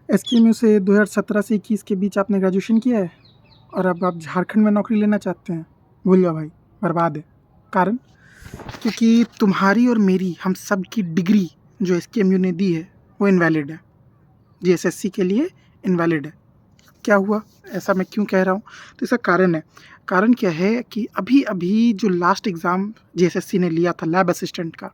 एसकेएमयू से 2017 से 21 के बीच आपने ग्रेजुएशन किया है और अब आप झारखंड में नौकरी लेना चाहते हैं। भूल जाओ भाई, बर्बाद है। कारण? क्योंकि तुम्हारी और मेरी, हम सब की डिग्री जो एसकेएमयू ने दी है वो इनवैलिड है। जीएसएससी के लिए इनवैलिड है। क्या हुआ? ऐसा मैं क्यों कह रहा हूँ? तो इसका कारण है। कारण क्या है कि अभी-अभी जो लास्ट एग्ज़ाम जीएसएससी ने लिया था लैब असिस्टेंट का,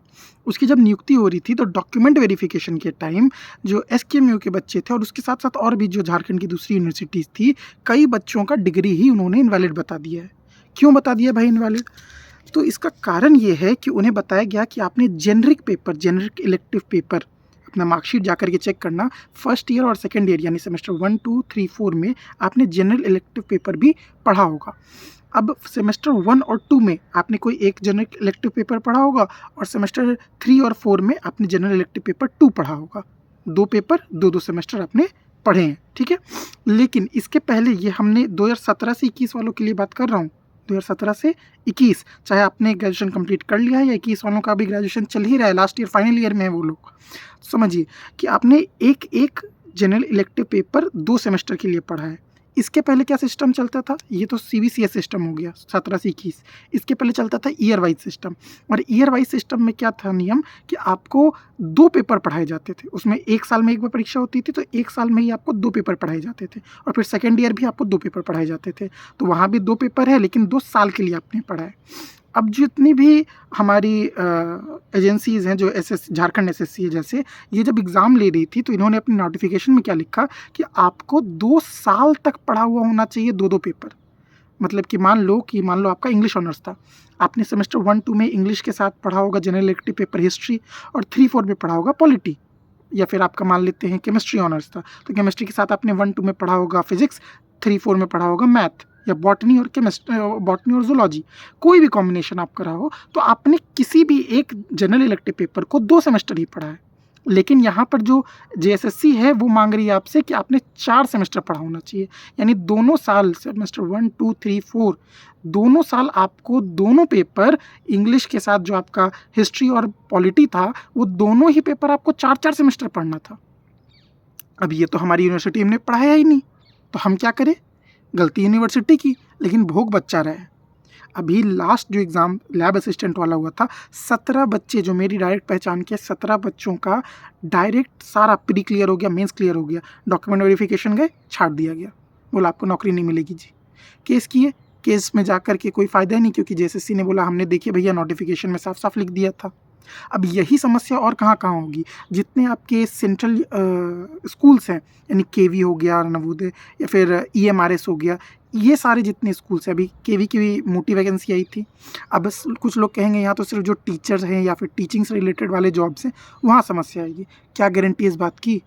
उसकी जब नियुक्ति हो रही थी तो डॉक्यूमेंट वेरिफ़िकेशन के टाइम जो एसकेएमयू के बच्चे थे और उसके साथ-साथ और भी जो झारखंड की दूसरी यूनिवर्सिटीज़ थी, कई बच्चों का डिग्री ही उन्होंने इनवैलिड बता दिया है। क्यों बता दिया भाई इनवैलिड? तो इसका कारण ये है कि उन्हें बताया गया कि आपने generic paper, generic elective paper, अपना मार्कशीट जा कर के चेक करना, फर्स्ट ईयर और सेकंड ईयर यानी सेमेस्टर 1, 2, 3, 4 में आपने जनरल इलेक्टिव पेपर भी पढ़ा होगा। अब सेमेस्टर 1 और 2 में आपने कोई एक जनरल इलेक्टिव पेपर पढ़ा होगा और सेमेस्टर 3 और 4 में आपने जनरल इलेक्टिव पेपर 2 पढ़ा होगा। 2 पेपर, 2-2 सेमेस्टर आपने पढ़े हैं, ठीक है? लेकिन इसके पहले ये हमने 2017 से 21 वालों के लिए बात कर रहा हूँ। 2017 से 21, चाहे आपने ग्रेजुएशन कंप्लीट कर लिया है या 21 वालों का भी ग्रेजुएशन चल ही रहा है, लास्ट ईयर फाइनल ईयर में है वो लोग। समझिए कि आपने एक-एक जनरल इलेक्टिव पेपर 2 सेमेस्टर के लिए पढ़ा है। इसके पहले क्या सिस्टम चलता था? ये तो सीबीसीएस सिस्टम हो गया 17 से 21। इसके पहले चलता था ईयर वाइज़ सिस्टम और ईयर वाइज़ सिस्टम में क्या था नियम कि आपको 2 पेपर पढ़ाए जाते थे। उसमें 1 साल में 1 बार परीक्षा होती थी, तो 1 साल में ही आपको 2 पेपर पढ़ाए जाते थे और फिर सेकंड ईयर भी आपको 2 पेपर पढ़ाए जाते थे। तो वहाँ भी 2 पेपर है लेकिन 2 साल के लिए आपने पढ़ा है। अब जितनी भी हमारी एजेंसीज़ हैं जो झारखंड एसएससी है जैसे, ये जब एग्ज़ाम ले रही थी तो इन्होंने अपने नोटिफ़िकेशन में क्या लिखा कि आपको 2 साल तक पढ़ा हुआ होना चाहिए 2-2 पेपर। मतलब कि मान लो आपका इंग्लिश ऑनर्स था। आपने सेमेस्टर 1-2 में इंग्लिश के साथ पढ़ा होगा जनरल इलेक्टिव पेपर हिस्ट्री और 3-4 में पढ़ा होगा पॉलिटी, या फिर आपका मान लेते हैं केमिस्ट्री ऑनर्स था, तो केमिस्ट्री के साथ आपने 1-2 में पढ़ा होगा फिज़िक्स, 3-4 में पढ़ा होगा मैथ या बॉटनी और ज़ूलॉजी, कोई भी कॉम्बिनेशन आपका रहा हो, तो आपने किसी भी एक जनरल इलेक्टिव पेपर को 2 सेमेस्टर ही पढ़ा है। लेकिन यहाँ पर जो जेएसएससी है वो माँग रही है आपसे कि आपने 4 सेमेस्टर पढ़ा होना चाहिए। यानी दोनों साल सेमेस्टर 1, 2, 3, 4 दोनों साल आपको दोनों पेपर इंग्लिश के साथ जो आपका हिस्ट्री और पॉलिटी था, वो दोनों ही पेपर आपको 4-4 सेमेस्टर पढ़ना था। अब ये तो हमारी यूनिवर्सिटी ने पढ़ाया ही नहीं, तो हम क्या करें? गलती यूनिवर्सिटी की, लेकिन भोग बच्चा रहे। अभी लास्ट जो एग्ज़ाम लैब असिस्टेंट वाला हुआ था, 17 बच्चे जो मेरी डायरेक्ट पहचान के 17 बच्चों का डायरेक्ट सारा प्री क्लियर हो गया, मेंस क्लियर हो गया। डॉक्यूमेंट वेरिफिकेशन गए, छाँट दिया गया। बोला आपको नौकरी नहीं मिलेगी जी। केस किए, केस में जाकर के कोई फ़ायदा नहीं क्योंकि जेएसएससी ने बोला हमने देखिए भैया नोटिफ़िकेशन में साफ-साफ लिख दिया था। अब यही समस्या और कहाँ-कहाँ होगी? जितने आपके सेंट्रल स्कूल्स हैं, यानी केवी हो गया, नवोदय या फिर ईएमआरएस हो गया, ये सारे जितने स्कूल्स हैं, अभी केवी की भी मोटी वैकेंसी आई थी। अब बस कुछ लोग कहेंगे यहाँ तो सिर्फ जो टीचर्स हैं या फिर टीचिंग से रिलेटेड वाले जॉब्स हैं, वहाँ समस्या आएगी। क्या गारंटी इस बात की?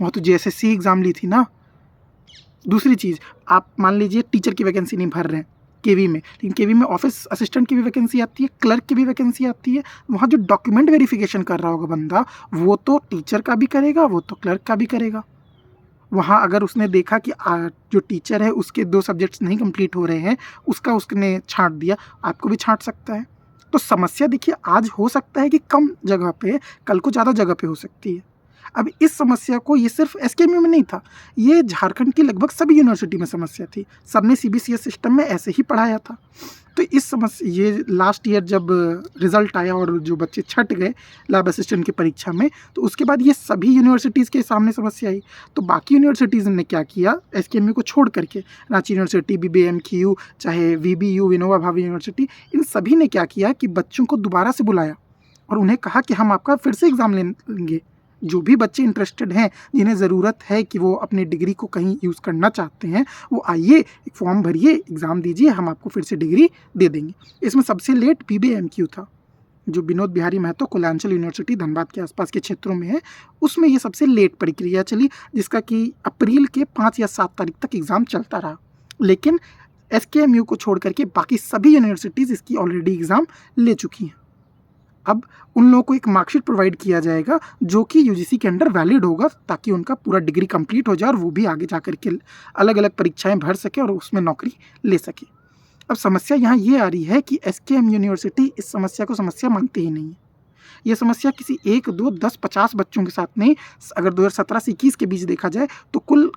वहाँ तो जेएसएससी एग्ज़ाम ली थी ना। दूसरी चीज़, आप मान लीजिए टीचर की वैकेंसी नहीं भर रहे हैं केवी में, लेकिन केवी में ऑफिस असिस्टेंट की भी वैकेंसी आती है, क्लर्क की भी वैकेंसी आती है। वहाँ जो डॉक्यूमेंट वेरिफिकेशन कर रहा होगा बंदा, वो तो टीचर का भी करेगा, वो तो क्लर्क का भी करेगा। वहाँ अगर उसने देखा कि जो टीचर है उसके 2 सब्जेक्ट्स नहीं कंप्लीट हो रहे हैं, उसने छाँट दिया, आपको भी छाँट सकता है। तो समस्या देखिए आज हो सकता है कि कम जगह पे, कल को ज़्यादा जगह पे हो सकती है। अब इस समस्या को ये सिर्फ एसकेएमयू में नहीं था, ये झारखंड की लगभग सभी यूनिवर्सिटी में समस्या थी। सबने सीबीसीएस सिस्टम में ऐसे ही पढ़ाया था। तो ये लास्ट ईयर जब रिज़ल्ट आया और जो बच्चे छँट गए लैब असिस्टेंट की परीक्षा में, तो उसके बाद ये सभी यूनिवर्सिटीज़ के सामने समस्या आई। तो बाकी यूनिवर्सिटीज़ ने क्या किया, एसकेएमयू को छोड़ करके, रांची यूनिवर्सिटी, बीबीएमक्यू, चाहे वीबीयू, विनोबा भावे यूनिवर्सिटी, इन सभी ने क्या किया कि बच्चों को दोबारा से बुलाया और उन्हें कहा कि हम आपका फिर से एग्ज़ाम लेंगे। जो भी बच्चे इंटरेस्टेड हैं, जिन्हें ज़रूरत है कि वो अपनी डिग्री को कहीं यूज़ करना चाहते हैं, वो आइए, एक फॉर्म भरिए, एग्ज़ाम दीजिए, हम आपको फिर से डिग्री दे देंगे। इसमें सबसे लेट बीबीएमक्यू था, जो विनोद बिहारी महतो कोयलांचल यूनिवर्सिटी धनबाद के आसपास के क्षेत्रों में है, उसमें ये सबसे लेट प्रक्रिया चली, जिसका कि अप्रैल के 5 या 7 तारीख तक एग्ज़ाम चलता रहा। लेकिन एसकेएमयू को छोड़ कर के बाकी सभी यूनिवर्सिटीज़ इसकी ऑलरेडी एग्ज़ाम ले चुकी हैं। अब उन लोगों को एक मार्कशीट प्रोवाइड किया जाएगा जो कि यूजीसी के अंडर वैलिड होगा, ताकि उनका पूरा डिग्री कंप्लीट हो जाए और वो भी आगे जा कर के अलग-अलग परीक्षाएँ भर सकें और उसमें नौकरी ले सकें। अब समस्या यहाँ ये आ रही है कि एसकेएम यूनिवर्सिटी इस समस्या को समस्या मानती ही नहीं है। ये समस्या किसी 1, 2, 10, 50 बच्चों के साथ नहीं, अगर 2017 से 21 के बीच देखा जाए तो कुल